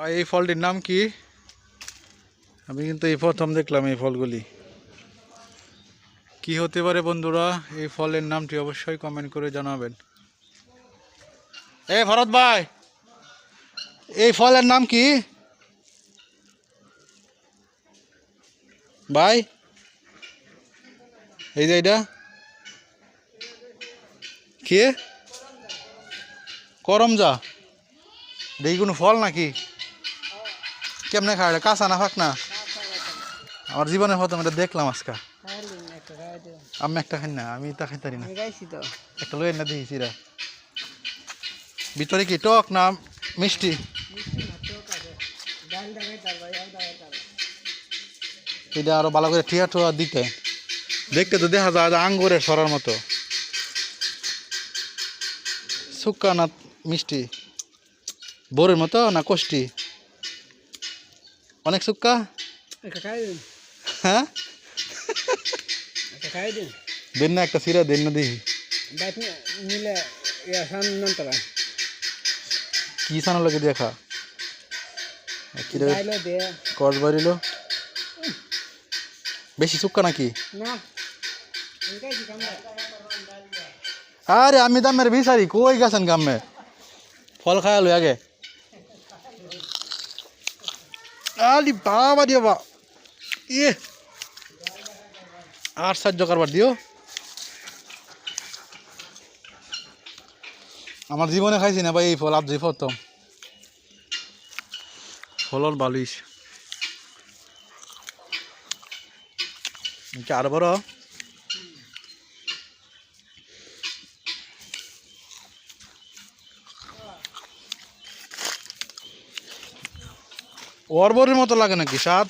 এই ফলটির নাম কি? আমি কিন্তু এই প্রথম দেখলাম এই ফলগুলি। কি হতে পারে বন্ধুরা? এই ফলের নামটি অবশ্যই কমেন্ট করে জানাবেন। এই ভরত ভাই, এই ফলের নাম কি ভাই? এই যে এটা কি? করমজা। দেখি কোনো ফল নাকি? কেমনে খায়? কাঁচা না ফাঁক না? আমার জীবনের প্রথম এটা দেখলাম আজকে। আমি একটা খাই না, আমি তা খাইতারি না। একটা লইয়ের না দেখি চিরা। ভিতরে কি টক না মিষ্টি? এটা আরো ভালো করে ঠিয়া ঠোয়া দিতে। দেখতে তো দেখা যায় আঙ্গুরের সরার মতো। শুক্কা না মিষ্টি? বোরের মতো না কষ্টি? অনেক শুক্কা। হ্যাঁ, দেন না একটা সিরা দেন না দেখি। কি সানো লাগে দেখা কস বাড়িল। বেশি শুক্কা নাকি? আরে আমি দামের বিচারি কই গেছেন গামে? ফল খায়ালো আগে। আলি বাবা দিয়ে বা ইয়ে আর সাহায্য করবার দিও। আমার জীবনে খাইছি না ভাই এই ফল, আজ যে প্রথম। ফলর বালিশ আরো বড়। অরবরের মতো লাগে নাকি স্বাদ?